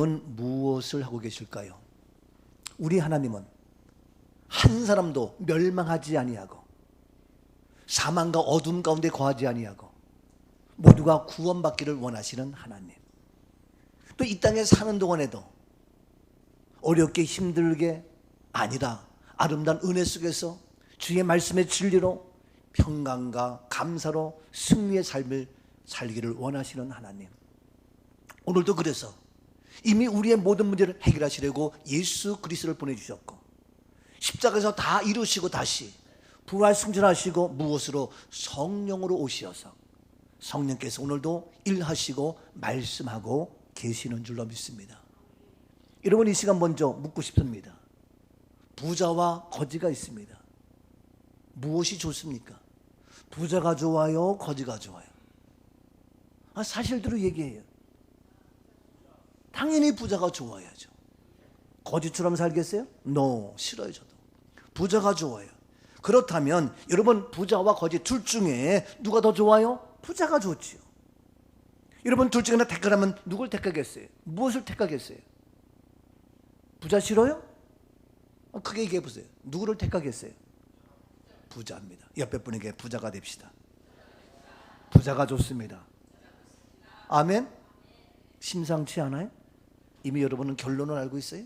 무엇을 하고 계실까요? 우리 하나님은 한 사람도 멸망하지 아니하고 사망과 어둠 가운데 거하지 아니하고 모두가 구원받기를 원하시는 하나님. 또 이 땅에 사는 동안에도 어렵게 힘들게 아니라 아름다운 은혜 속에서 주의 말씀의 진리로 평강과 감사로 승리의 삶을 살기를 원하시는 하나님. 오늘도 그래서 이미 우리의 모든 문제를 해결하시려고 예수 그리스도를 보내주셨고 십자가에서 다 이루시고 다시 부활 승천하시고 무엇으로? 성령으로 오시어서 성령께서 오늘도 일하시고 말씀하고 계시는 줄로 믿습니다. 여러분, 이 시간 먼저 묻고 싶습니다. 부자와 거지가 있습니다. 무엇이 좋습니까? 부자가 좋아요? 거지가 좋아요? 사실대로 얘기해요. 당연히 부자가 좋아야죠. 거지처럼 살겠어요? No, 싫어요. 저도 부자가 좋아요. 그렇다면 여러분, 부자와 거지 둘 중에 누가 더 좋아요? 부자가 좋지요. 여러분, 둘 중에 하나 택하라면 누굴 택하겠어요? 무엇을 택하겠어요? 부자 싫어요? 크게 얘기해 보세요. 누구를 택하겠어요? 부자입니다. 옆에 분에게 부자가 됩시다. 부자가 좋습니다. 아멘? 심상치 않아요? 이미 여러분은 결론을 알고 있어요?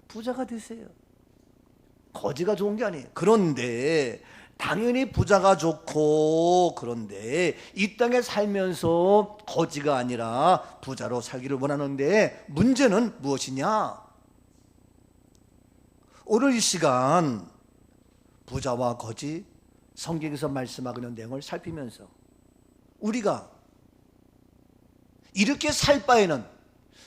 부자가 되세요. 거지가 좋은 게 아니에요. 그런데 당연히 부자가 좋고, 그런데 이 땅에 살면서 거지가 아니라 부자로 살기를 원하는데 문제는 무엇이냐? 오늘 이 시간 부자와 거지, 성경에서 말씀하고 있는 내용을 살피면서 우리가 이렇게 살 바에는,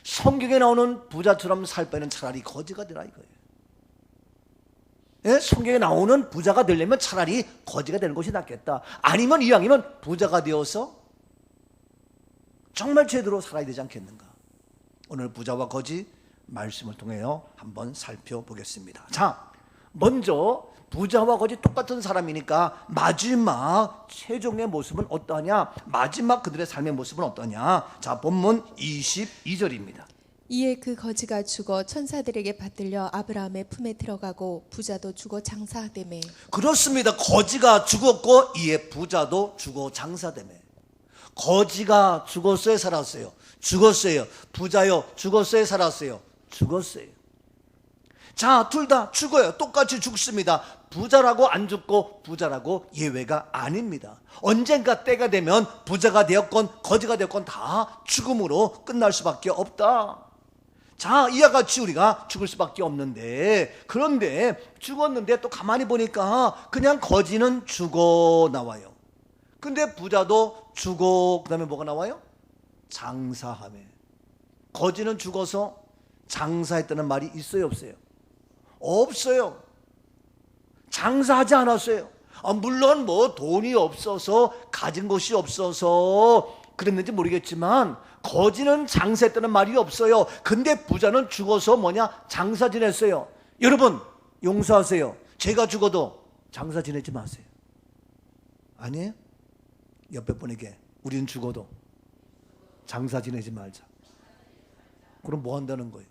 성경에 나오는 부자처럼 살 바에는 차라리 거지가 되라 이거예요. 예? 성경에 나오는 부자가 되려면 차라리 거지가 되는 것이 낫겠다. 아니면 이왕이면 부자가 되어서 정말 제대로 살아야 되지 않겠는가. 오늘 부자와 거지 말씀을 통해요 한번 살펴보겠습니다. 자, 먼저 부자와 거지 똑같은 사람이니까 마지막 최종의 모습은 어떠하냐? 마지막 그들의 삶의 모습은 어떠냐? 자, 본문 22절입니다. 이에 그 거지가 죽어 천사들에게 받들려 아브라함의 품에 들어가고 부자도 죽어 장사되매. 그렇습니다. 거지가 죽었고 이에 부자도 죽어 장사되매. 거지가 죽었어요, 살았어요? 죽었어요. 부자요, 죽었어요, 살았어요? 죽었어요. 자, 둘 다 죽어요. 똑같이 죽습니다. 부자라고 안 죽고 부자라고 예외가 아닙니다. 언젠가 때가 되면 부자가 되었건 거지가 되었건 다 죽음으로 끝날 수밖에 없다. 자, 이와 같이 우리가 죽을 수밖에 없는데, 그런데 죽었는데 또 가만히 보니까 그냥 거지는 죽어 나와요. 근데 부자도 죽어, 그 다음에 뭐가 나와요? 장사하며. 거지는 죽어서 장사했다는 말이 있어요, 없어요? 없어요. 장사하지 않았어요. 물론 뭐 돈이 없어서, 가진 것이 없어서 그랬는지 모르겠지만 거지는 장사했다는 말이 없어요. 근데 부자는 죽어서 뭐냐? 장사 지냈어요. 여러분, 용서하세요. 제가 죽어도 장사 지내지 마세요. 아니에요? 옆에 분에게 우리는 죽어도 장사 지내지 말자. 그럼 뭐 한다는 거예요?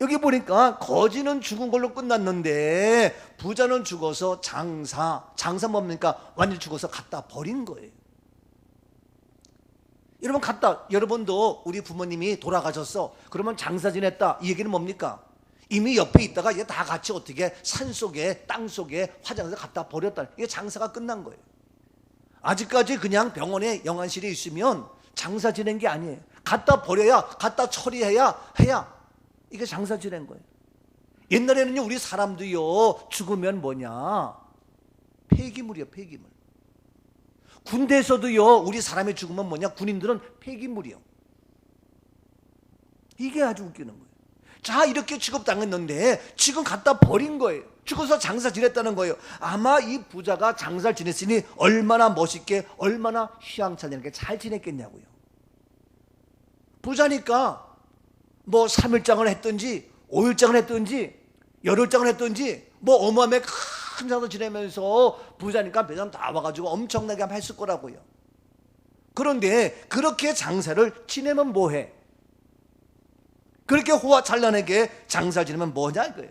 여기 보니까 거지는 죽은 걸로 끝났는데 부자는 죽어서 장사 뭡니까? 완전히 죽어서 갖다 버린 거예요. 여러분, 여러분도 우리 부모님이 돌아가셨어. 그러면 장사 지냈다. 이 얘기는 뭡니까? 이미 옆에 있다가 이게 다 같이 어떻게 산속에, 땅속에 화장해서 갖다 버렸다. 이게 장사가 끝난 거예요. 아직까지 그냥 병원에 영안실에 있으면 장사 지낸 게 아니에요. 갖다 버려야, 갖다 처리해야 이게 장사 지낸 거예요. 옛날에는요, 우리 사람도요, 죽으면 뭐냐? 폐기물이요, 폐기물. 군대에서도요, 우리 사람이 죽으면 뭐냐? 군인들은 폐기물이요. 이게 아주 웃기는 거예요. 자, 이렇게 취급당했는데 지금 갖다 버린 거예요. 죽어서 장사 지냈다는 거예요. 아마 이 부자가 장사를 지냈으니 얼마나 멋있게, 얼마나 휘황찬란하게 잘 지냈겠냐고요. 부자니까 뭐 3일장을 했든지 5일장을 했든지 열흘장을 했든지 뭐 어마어마하게 큰 장사 지내면서 부자니까 배당 다 와가지고 엄청나게 했을 거라고요. 그런데 그렇게 장사를 지내면 뭐해? 그렇게 호화 찬란하게 장사 지내면 뭐냐 이거예요.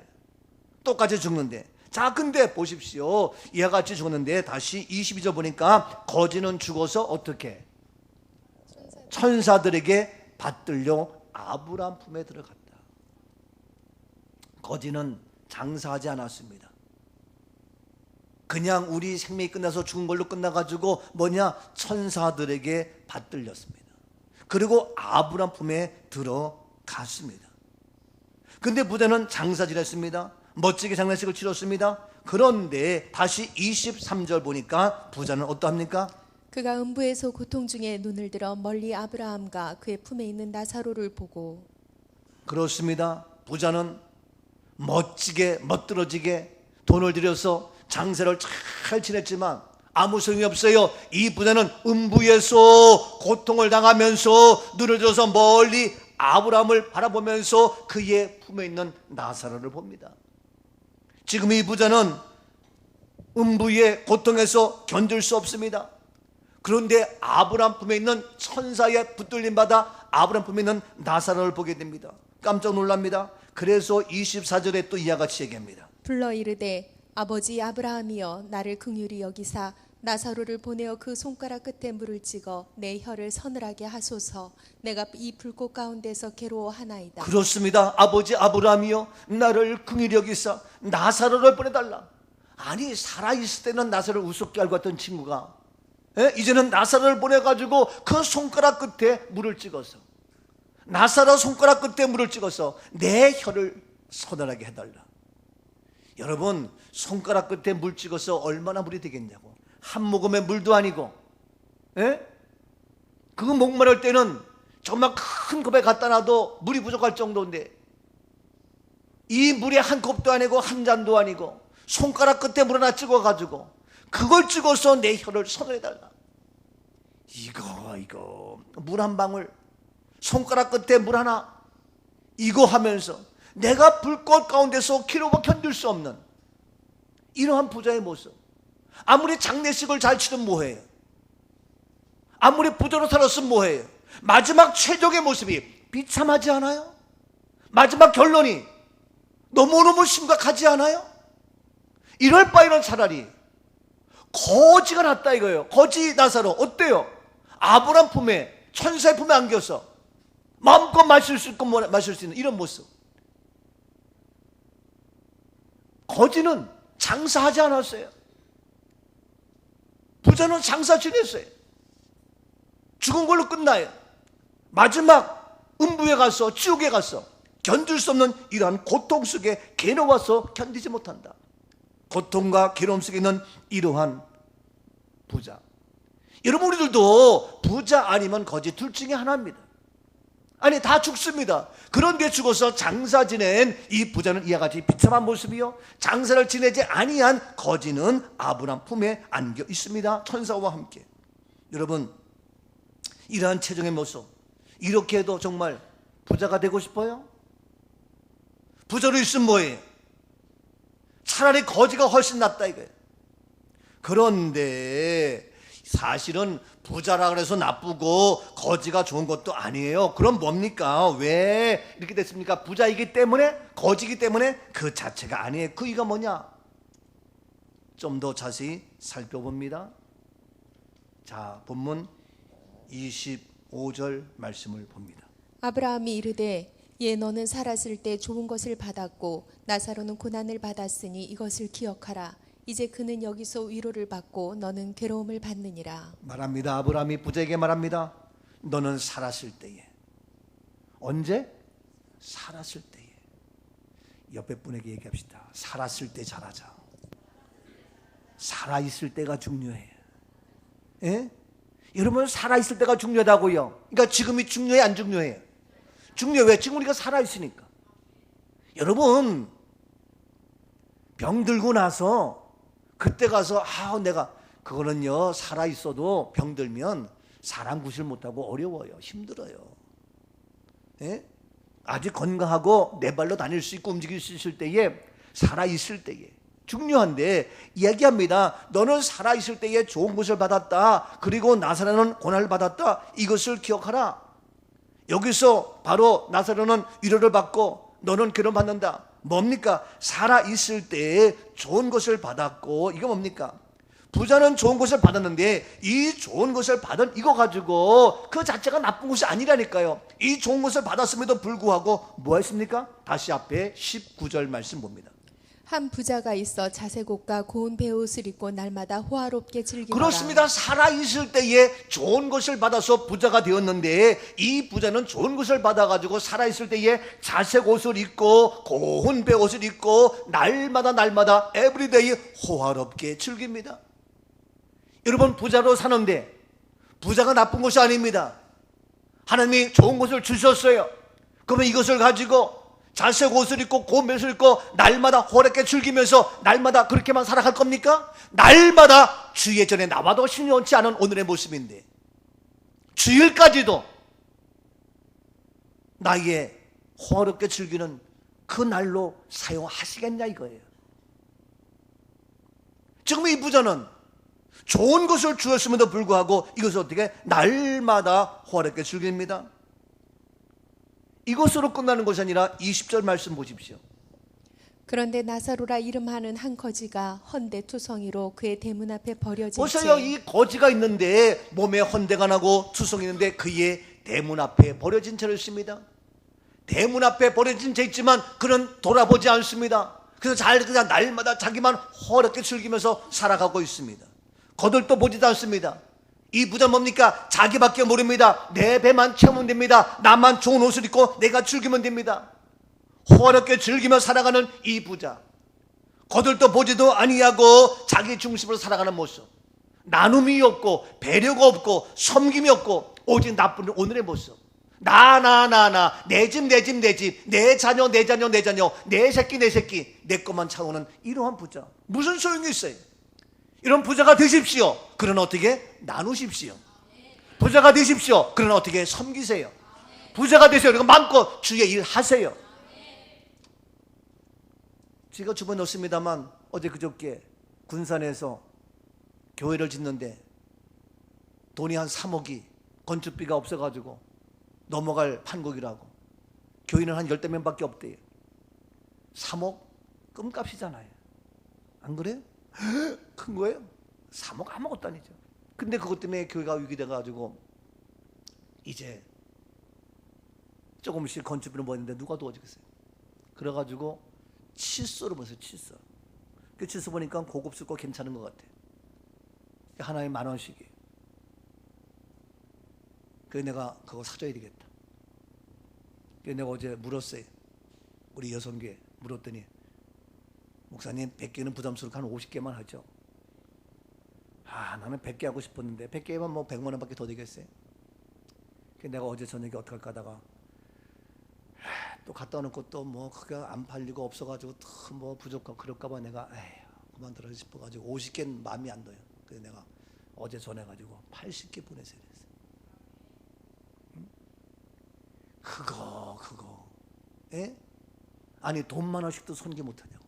똑같이 죽는데. 자, 근데 보십시오. 이와 같이 죽었는데 다시 22절 보니까 거지는 죽어서 어떻게? 천사들에게 받들려 아브라함 품에 들어갔다. 거지는 장사하지 않았습니다. 그냥 우리 생명이 끝나서 죽은 걸로 끝나가지고 뭐냐? 천사들에게 받들렸습니다. 그리고 아브라함 품에 들어갔습니다. 근데 부자는 장사 지냈습니다. 멋지게 장례식을 치렀습니다. 그런데 다시 23절 보니까 부자는 어떠합니까? 그가 음부에서 고통 중에 눈을 들어 멀리 아브라함과 그의 품에 있는 나사로를 보고. 그렇습니다. 부자는 멋지게 멋들어지게 돈을 들여서 장사를 잘 지냈지만 아무 소용이 없어요. 이 부자는 음부에서 고통을 당하면서 눈을 들어서 멀리 아브라함을 바라보면서 그의 품에 있는 나사로를 봅니다. 지금 이 부자는 음부의 고통에서 견딜 수 없습니다. 그런데 아브라함 품에 있는 천사의 붙들림 받아 아브라함 품에 있는 나사로를 보게 됩니다. 깜짝 놀랍니다. 그래서 24절에 또 이와 같이 얘기합니다. 불러 이르되 아버지 아브라함이여 나를 긍휼히 여기사 나사로를 보내어 그 손가락 끝에 물을 찍어 내 혀를 서늘하게 하소서. 내가 이 불꽃 가운데서 괴로워하나이다. 그렇습니다. 아버지 아브라함이여 나를 긍휼히 여기사 나사로를 보내달라. 아니 살아있을 때는 나사로를 우습게 알고 왔던 친구가 이제는 나사로를 보내가지고 그 손가락 끝에 물을 찍어서 나사로 손가락 끝에 물을 찍어서 내 혀를 서늘하게 해달라. 여러분 손가락 끝에 물 찍어서 얼마나 물이 되겠냐고. 한 모금의 물도 아니고 그거 목마를 때는 정말 큰 컵에 갖다 놔도 물이 부족할 정도인데 이 물이 한 컵도 아니고 한 잔도 아니고 손가락 끝에 물 하나 찍어가지고 그걸 찍어서 내 혀를 서늘해달라. 이거 물 한 방울 손가락 끝에 물 하나 이거 하면서 내가 불꽃 가운데서 기로가 견딜 수 없는 이러한 부자의 모습. 아무리 장례식을 잘 치든 뭐해요? 아무리 부자로 살았으면 뭐해요? 마지막 최종의 모습이 비참하지 않아요? 마지막 결론이 너무너무 심각하지 않아요? 이럴 바에는 차라리 거지가 낫다 이거예요. 거지 나사로 어때요? 아브라함 품에 천사의 품에 안겨서 마음껏 마실 수 있고 마실 수 있는 이런 모습. 거지는 장사하지 않았어요. 부자는 장사 지냈어요. 죽은 걸로 끝나요. 마지막 음부에 가서 지옥에 가서 견딜 수 없는 이러한 고통 속에 괴로워서 견디지 못한다. 고통과 괴로움 속에 있는 이러한 부자. 여러분 우리들도 부자 아니면 거지 둘 중에 하나입니다. 아니 다 죽습니다. 그런데 죽어서 장사 지낸 이 부자는 이와 같이 비참한 모습이요, 장사를 지내지 아니한 거지는 아브라함 품에 안겨 있습니다. 천사와 함께. 여러분 이러한 최종의 모습, 이렇게 해도 정말 부자가 되고 싶어요? 부자로 있으면 뭐예요? 차라리 거지가 훨씬 낫다 이거예요. 그런데 사실은 부자라 그래서 나쁘고 거지가 좋은 것도 아니에요. 그럼 뭡니까? 왜 이렇게 됐습니까? 부자이기 때문에, 거지이기 때문에 그 자체가 아니에요. 그 이유가 뭐냐? 좀 더 자세히 살펴봅니다. 자, 본문 25절 말씀을 봅니다. 아브라함이 이르되 예 너는 살았을 때 좋은 것을 받았고 나사로는 고난을 받았으니 이것을 기억하라. 이제 그는 여기서 위로를 받고 너는 괴로움을 받느니라. 말합니다. 아브라함이 부자에게 말합니다. 너는 살았을 때에. 언제? 살았을 때에. 옆에 분에게 얘기합시다. 살았을 때 잘하자. 살아있을 때가 중요해요. 예? 여러분 살아있을 때가 중요하다고요. 그러니까 지금이 중요해 안 중요해요? 중요해. 왜? 지금 우리가 살아있으니까. 여러분 병 들고 나서 그때 가서 내가 그거는요 살아있어도 병 들면 사람 구실 못하고 어려워요. 힘들어요. 예? 아직 건강하고 내 발로 다닐 수 있고 움직일 수 있을 때에, 살아있을 때에 중요한데 얘기합니다. 너는 살아있을 때에 좋은 것을 받았다. 그리고 나사로는 고난을 받았다. 이것을 기억하라. 여기서 바로 나사로는 위로를 받고 너는 괴로움 받는다. 뭡니까? 살아있을 때에 좋은 것을 받았고, 이거 뭡니까? 부자는 좋은 것을 받았는데 이 좋은 것을 받은 이거 가지고 그 자체가 나쁜 것이 아니라니까요. 이 좋은 것을 받았음에도 불구하고 뭐 했습니까? 다시 앞에 19절 말씀 봅니다. 한 부자가 있어 자색옷과 고운 베옷을 입고 날마다 호화롭게 즐기더라. 그렇습니다. 살아있을 때에 좋은 것을 받아서 부자가 되었는데 이 부자는 좋은 것을 받아가지고 살아있을 때에 자색 옷을 입고 고운 베옷을 입고 날마다 에브리데이 호화롭게 즐깁니다. 여러분, 부자로 사는데 부자가 나쁜 것이 아닙니다. 하나님이 좋은 것을 주셨어요. 그러면 이것을 가지고 자색 옷을 입고 고운 베옷을 입고 날마다 호롭게 즐기면서 날마다 그렇게만 살아갈 겁니까? 날마다 주의 전에 나와도 신령치 않은 오늘의 모습인데 주일까지도 나의 호롭게 즐기는 그 날로 사용하시겠냐 이거예요. 지금 이 부자는 좋은 것을 주었음에도 불구하고 이것을 어떻게 날마다 호롭게 즐깁니다. 이것으로 끝나는 것이 아니라 20절 말씀 보십시오. 그런데 나사로라 이름하는 한 거지가 헌데 투성이로 그의 대문 앞에 버려진 보세요. 이 거지가 있는데 몸에 헌데가 나고 투성이 있는데 그의 대문 앞에 버려진 채로 있습니다. 대문 앞에 버려진 채 있지만 그는 돌아보지 않습니다. 그래서 그냥 날마다 자기만 호롭게 즐기면서 살아가고 있습니다. 거들떠 보지도 않습니다. 이 부자 뭡니까? 자기밖에 모릅니다. 내 배만 채우면 됩니다. 나만 좋은 옷을 입고 내가 즐기면 됩니다. 호화롭게 즐기며 살아가는 이 부자, 거들떠 보지도 아니하고 자기 중심으로 살아가는 모습, 나눔이 없고 배려가 없고 섬김이 없고 오직 나쁜 오늘의 모습, 내 집 내 자녀 내 새끼 내 것만 차오는 이러한 부자, 무슨 소용이 있어요? 이런 부자가 되십시오. 그러나 어떻게? 나누십시오. 부자가 되십시오. 그러나 어떻게? 섬기세요. 부자가 되세요. 그리고 마음껏 주의 일 하세요. 제가 주변에 넣습니다만 어제 그저께 군산에서 교회를 짓는데 돈이 한 3억이 건축비가 없어가지고 넘어갈 판국이라고. 교인은 한 10명밖에 없대요. 3억? 끔값이잖아요. 안 그래요? 큰 거예요? 3억 아무것도 아니죠. 근데 그것 때문에 교회가 위기돼가지고 이제 조금씩 건축비를 모았는데 누가 도와주겠어요? 그래가지고 칫솔을 보세요. 칫솔. 그 칫솔 보니까 고급스럽고 괜찮은 것 같아요. 하나에 10,000원씩이에요. 그래서 내가 그거 사줘야 되겠다. 그래서 내가 어제 물었어요. 우리 여성교회 물었더니 목사님 100개는 부담스럽고 한 50개만 하죠. 나는 100개 하고 싶었는데 100개면 뭐 100만 원밖에 더 되겠어요. 그래서 내가 어제 저녁에 어떻게 할까 하다가 또 갖다 놓고 또 뭐 그게 안 팔리고 없어가지고 또 뭐 부족하고 그럴까봐 내가 그만두라 싶어가지고 50개는 마음이 안 둬요. 그래서 내가 어제 전해가지고 80개 보내세요. 그거 아니 돈만 원씩도 손기 못하냐고.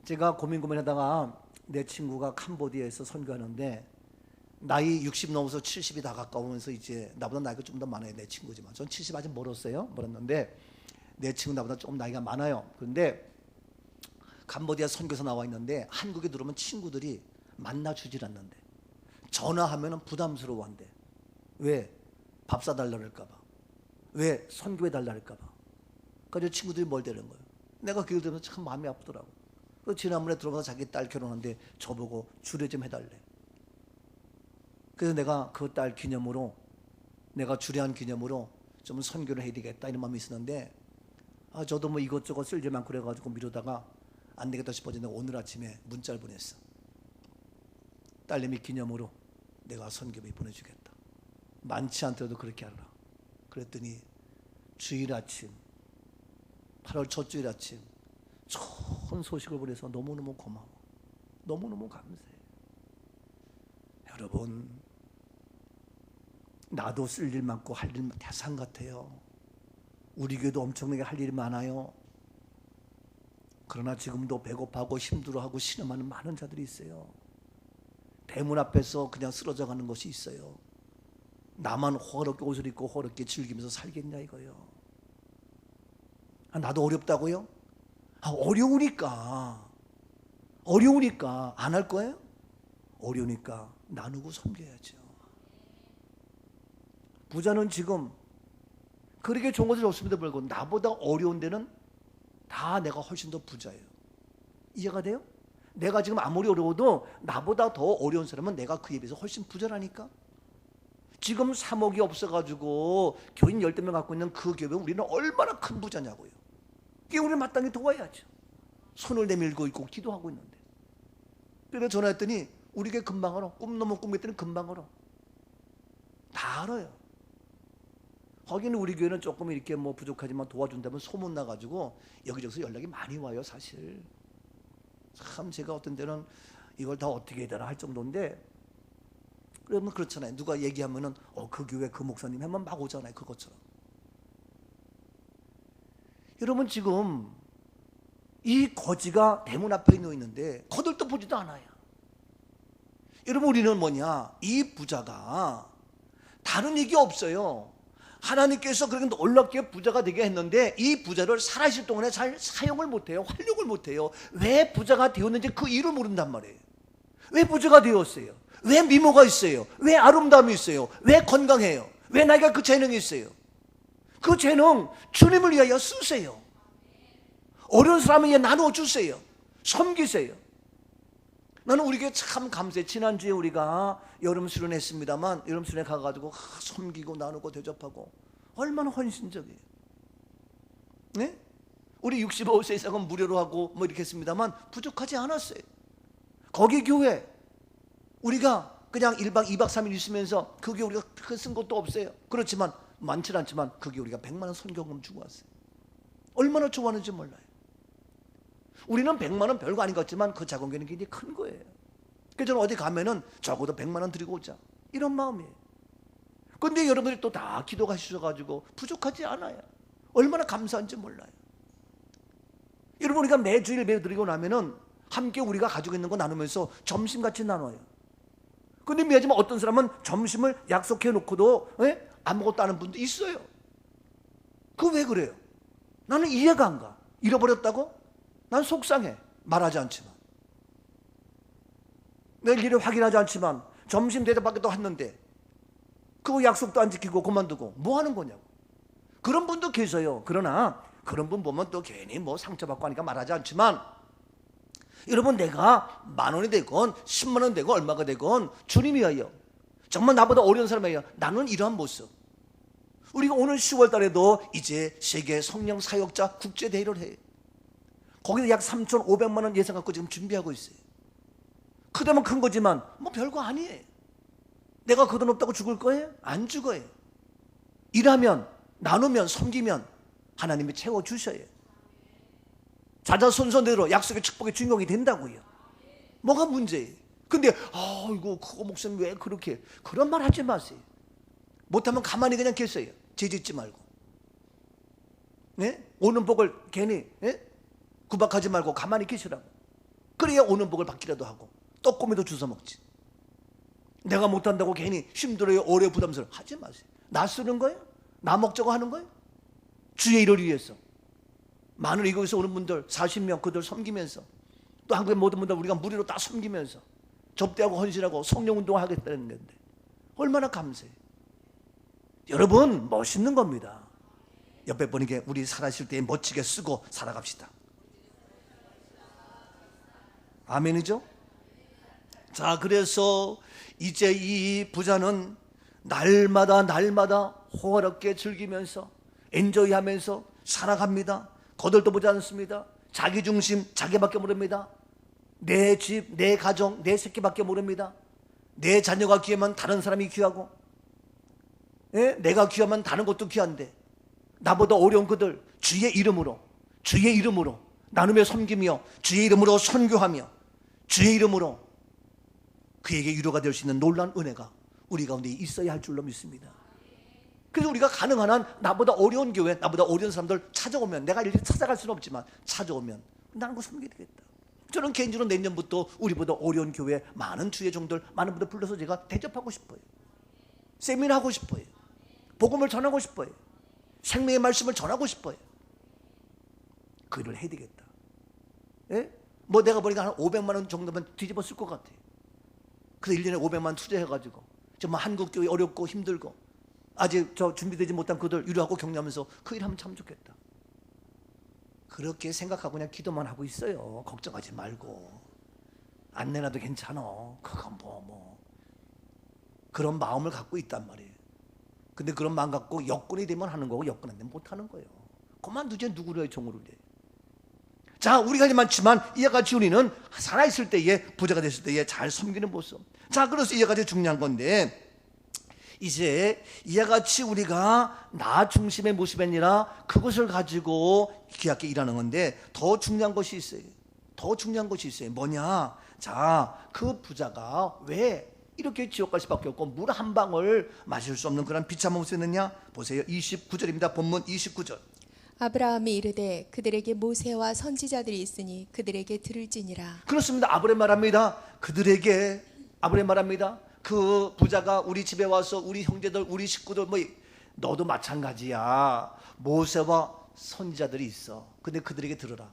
제가 고민하다가 내 친구가 캄보디아에서 선교하는데 나이 60 넘어서 70이 다 가까우면서 이제 나보다 나이가 좀 더 많아요. 내 친구지만 전 70 아직 멀었는데 내 친구 나보다 조금 나이가 많아요. 그런데 캄보디아 선교사 나와 있는데 한국에 들어오면 친구들이 만나주질 않는데 전화하면 부담스러워한대. 왜? 밥 사달라 그럴까봐. 왜? 선교해달라 그럴까봐. 그래서 친구들이 뭘 되는 거예요. 내가 그걸 들으면서 참 마음이 아프더라고. 그래서 지난번에 들어가서 자기 딸 결혼하는데 저보고 주례 좀 해달래. 그래서 내가 그 딸 기념으로 내가 주례한 기념으로 좀 선교를 해야 되겠다 이런 마음이 있었는데 저도 뭐 이것저것 쓸 일 많고 그래가지고 미루다가 안 되겠다 싶어서 내가 오늘 아침에 문자를 보냈어. 딸내미 기념으로 내가 선교비 보내주겠다. 많지 않더라도 그렇게 하라. 그랬더니 주일 아침 8월 첫 주일 아침 좋은 소식을 보내서 너무너무 고마워. 너무너무 감사해. 여러분 나도 쓸 일 많고 할 일 대상 같아요. 우리 교회도 엄청나게 할 일이 많아요. 그러나 지금도 배고파하고 힘들어하고 신음하는 많은 자들이 있어요. 대문 앞에서 그냥 쓰러져 가는 것이 있어요. 나만 호화롭게 옷을 입고 호화롭게 즐기면서 살겠냐 이거요. 나도 어렵다고요? 어려우니까 안 할 거예요? 어려우니까 나누고 섬겨야죠. 부자는 지금 그렇게 좋은 것을 줬음에도 불구하고 나보다 어려운 데는 다 내가 훨씬 더 부자예요. 이해가 돼요? 내가 지금 아무리 어려워도 나보다 더 어려운 사람은 내가 그에 비해서 훨씬 부자라니까. 지금 3억이 없어가지고 교인 10명 갖고 있는 그 교회 우리는 얼마나 큰 부자냐고요. 이게 우리는 마땅히 도와야죠. 손을 내밀고 있고 기도하고 있는데. 그래서 전화했더니 우리 교회 금방 알아. 꿈 넘어 꿈했더니 금방 알아. 다 알아요. 거기는 우리 교회는 조금 이렇게 뭐 부족하지만 도와준다면 소문 나가지고 여기저기서 연락이 많이 와요. 사실 참 제가 어떤 때는 이걸 다 어떻게 해야 되나 할 정도인데, 그러면 그렇잖아요. 누가 얘기하면은 그 교회 그 목사님 하면 막 오잖아요. 그것처럼. 여러분 지금 이 거지가 대문 앞에 놓여 있는데 거들떠 보지도 않아요. 여러분 우리는 뭐냐, 이 부자가 다른 얘기 없어요. 하나님께서 그렇게 놀랍게 부자가 되게 했는데 이 부자를 살아있을 동안에 잘 사용을 못해요. 활용을 못해요. 왜 부자가 되었는지 그 이유를 모른단 말이에요. 왜 부자가 되었어요? 왜 미모가 있어요? 왜 아름다움이 있어요? 왜 건강해요? 왜 나이가 그 재능이 있어요? 그 재능 주님을 위하여 쓰세요. 어려운 사람에게 나눠주세요. 섬기세요. 나는 우리 교회 참 감사해. 지난주에 우리가 여름 수련회 했습니다만 여름 수련회 가가지고 섬기고 나누고 대접하고 얼마나 헌신적이에요. 네? 우리 65세 이상은 무료로 하고 뭐 이렇게 했습니다만 부족하지 않았어요. 거기 교회 우리가 그냥 1박 2박 3일 있으면서 그게 우리가 큰 쓴 것도 없어요. 그렇지만 많지 않지만 그게 우리가 100만 원 선교금 주고 왔어요. 얼마나 좋아하는지 몰라요. 우리는 100만 원 별거 아닌 것 같지만 그 자금계는 굉장히 큰 거예요. 그래서 저는 어디 가면은 적어도 100만 원 드리고 오자 이런 마음이에요. 그런데 여러분들이 또 다 기도가 주셔가지고 부족하지 않아요. 얼마나 감사한지 몰라요. 여러분 우리가 매주일 매일 드리고 나면은 함께 우리가 가지고 있는 거 나누면서 점심같이 나눠요. 그런데 미안하지만 어떤 사람은 점심을 약속해 놓고도 아무것도 안 하는 분도 있어요. 그거 왜 그래요? 나는 이해가 안 가. 잃어버렸다고? 난 속상해. 말하지 않지만 내일 일을 확인하지 않지만 점심 대접밖에 또 했는데 그거 약속도 안 지키고 그만두고 뭐 하는 거냐고. 그런 분도 계세요. 그러나 그런 분 보면 또 괜히 뭐 상처받고 하니까 말하지 않지만, 여러분 내가 10,000원이 되건 10만 원 되건 얼마가 되건 주님이 위하여 정말 나보다 어려운 사람이에요. 나는 이러한 모습. 우리가 오늘 10월 달에도 이제 세계 성령 사역자 국제대회를 해요. 거기도 약 3,500만 원 예산 갖고 지금 준비하고 있어요. 크다면 큰 거지만 뭐 별거 아니에요. 내가 그 돈 없다고 죽을 거예요? 안 죽어요. 일하면 나누면 섬기면 하나님이 채워주셔요. 자자손손대로 약속의 축복의 주인공이 된다고요. 뭐가 문제예요? 근데 이거 그거 목사님 왜 그렇게 그런 말 하지 마세요. 못하면 가만히 그냥 계세요. 죄짓지 말고. 네? 오는 복을 괜히 구박하지 말고 가만히 계시라고. 그래야 오는 복을 받기라도 하고 떡꼬미도 주워 먹지. 내가 못한다고 괜히 힘들어요, 어려워, 부담스러워 하지 마세요. 나 쓰는 거예요? 나 먹자고 하는 거예요? 주의 일을 위해서 많은 이곳에서 오는 분들 40명 그들 섬기면서 또 한국의 모든 분들 우리가 무료로 다 섬기면서 접대하고 헌신하고 성령운동을 하겠다는 건데 얼마나 감사해요. 여러분 멋있는 겁니다. 옆에 분에게 우리 살아실 때 멋지게 쓰고 살아갑시다. 아멘이죠? 자, 그래서 이제 이 부자는 날마다 호화롭게 즐기면서 엔조이하면서 살아갑니다. 거들떠보지 않습니다. 자기 중심, 자기밖에 모릅니다. 내 집, 내 가정, 내 새끼밖에 모릅니다. 내 자녀가 귀하면 다른 사람이 귀하고, 내가 귀하면 다른 것도 귀한데 나보다 어려운 그들 주의 이름으로 나누며 섬기며 주의 이름으로 선교하며 주의 이름으로 그에게 위로가 될 수 있는 놀라운 은혜가 우리 가운데 있어야 할 줄로 믿습니다. 그래서 우리가 가능한 한 나보다 어려운 교회, 나보다 어려운 사람들 찾아오면, 내가 이렇게 찾아갈 수는 없지만 찾아오면 나는 거 섬겨야 되겠다. 저는 개인적으로 내년부터 우리보다 어려운 교회 많은 주의 종들 많은 분들 불러서 제가 대접하고 싶어요. 세미나 하고 싶어요. 복음을 전하고 싶어요. 생명의 말씀을 전하고 싶어요. 그 일을 해야 되겠다. 예? 뭐 내가 보니까 한 500만 원 정도면 뒤집어 쓸 것 같아. 그래서 1년에 500만 원 투자해가지고 정말 한국 교회 어렵고 힘들고 아직 저 준비되지 못한 그들 위로하고 격려하면서 그 일 하면 참 좋겠다. 그렇게 생각하고 그냥 기도만 하고 있어요. 걱정하지 말고 안 내놔도 괜찮아. 그건 뭐 그런 마음을 갖고 있단 말이에요. 근데 그런 마음 갖고 여건이 되면 하는 거고 여건 안 되면 못 하는 거예요. 그만두지 누구를 종으로 해. 자, 우리가 하지 많지만 이와 같이 우리는 살아있을 때에 부자가 됐을 때에 잘 섬기는 모습. 자, 그래서 이와 같이 중요한 건데 이제 이와 같이 우리가 나 중심의 모습이 아니라 그것을 가지고 귀하게 일하는 건데 더 중요한 것이 있어요. 더 중요한 것이 있어요. 뭐냐? 자, 그 부자가 왜 이렇게 지옥 갈 수밖에 없고 물 한 방울 마실 수 없는 그런 비참한 모습이 있느냐? 보세요. 29절입니다. 본문 29절. 아브라함이 이르되 그들에게 모세와 선지자들이 있으니 그들에게 들을지니라. 그렇습니다. 아브라함 말합니다. 그들에게 아브라함 말합니다. 그 부자가 우리 집에 와서 우리 형제들 우리 식구들 뭐 너도 마찬가지야. 모세와 선지자들이 있어. 근데 그들에게 들어라.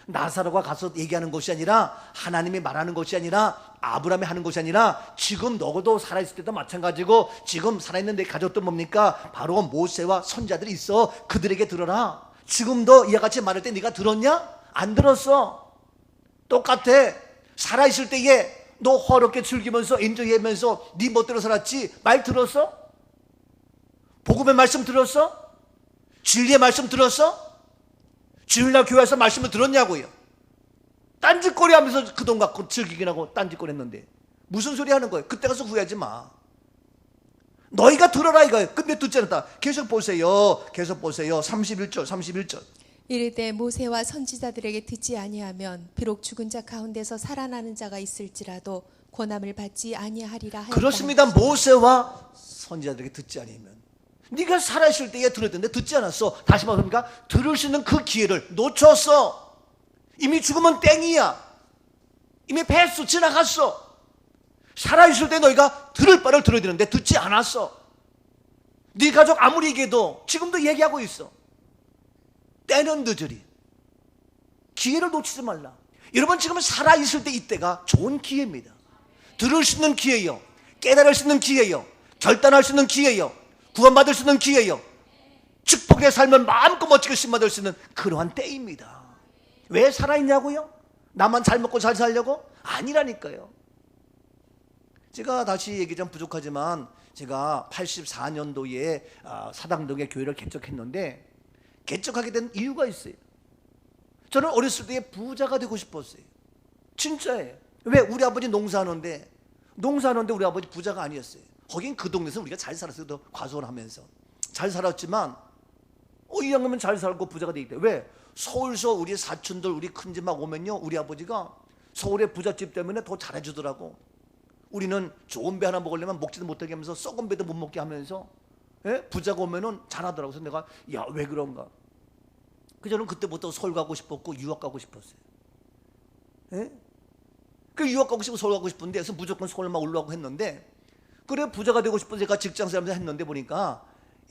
나사로가 가서 얘기하는 것이 아니라 하나님이 말하는 것이 아니라 아브라함이 하는 것이 아니라 지금 너도 살아있을 때도 마찬가지고 지금 살아있는 내 가족도 뭡니까? 바로 모세와 선지자들이 있어. 그들에게 들어라. 지금도 이와 같이 말할 때 네가 들었냐? 안 들었어. 똑같아. 살아있을 때에 너 화롭게 즐기면서 엔조이하면서 네 멋대로 살았지? 말 들었어? 복음의 말씀 들었어? 진리의 말씀 들었어? 주일날 교회에서 말씀을 들었냐고요. 딴짓거리 하면서 그 돈 갖고 즐기긴 하고 딴짓거리 했는데 무슨 소리 하는 거예요? 그때 가서 후회하지 마. 너희가 들어라 이거예요. 근데 듣지 않았다. 계속 보세요. 계속 보세요. 31절. 이르되 모세와 선지자들에게 듣지 아니하면 비록 죽은 자 가운데서 살아나는 자가 있을지라도 권함을 받지 아니하리라 하였다. 그렇습니다. 모세와 선지자들에게 듣지 않으면 네가 살아있을 때에 들었는데 듣지 않았어. 다시 말합니까? 들을 수 있는 그 기회를 놓쳤어. 이미 죽으면 땡이야. 이미 패스 지나갔어. 살아있을 때 너희가 들을 바를 들어야 되는데 듣지 않았어. 네 가족 아무리 얘기해도 지금도 얘기하고 있어. 때는 늦으리. 기회를 놓치지 말라. 여러분 지금 살아있을 때 이때가 좋은 기회입니다. 들을 수 있는 기회요. 깨달을 수 있는 기회요. 결단할 수 있는 기회요. 구원받을 수 있는 기회요. 축복의 삶을 마음껏 멋지게 심받을 수 있는 그러한 때입니다. 왜 살아있냐고요? 나만 잘 먹고 잘 살려고? 아니라니까요. 제가 다시 얘기 좀 부족하지만 제가 84년도에 사당동에 교회를 개척했는데 개척하게 된 이유가 있어요. 저는 어렸을 때 부자가 되고 싶었어요. 진짜예요. 왜? 우리 아버지 농사하는데 우리 아버지 부자가 아니었어요. 거긴 그 동네에서 우리가 잘 살았어요. 과수원 하면서 잘 살았지만 이 양반은 잘 살고 부자가 되기 때문에 왜? 서울서 우리 사촌들 우리 큰집 막 오면요 우리 아버지가 서울의 부잣집 때문에 더 잘해주더라고. 우리는 좋은 배 하나 먹으려면 먹지도 못하게 하면서 썩은 배도 못 먹게 하면서 부자가 오면은 잘하더라고. 그래서 내가 야 왜 그런가. 그래서 저는 그때부터 서울 가고 싶었고 유학 가고 싶었어요. 그 유학 가고 싶고 서울 가고 싶은데 그래서 무조건 서울만 올라가고 했는데 그래 부자가 되고 싶어서 제가 직장 생활하면서 했는데 보니까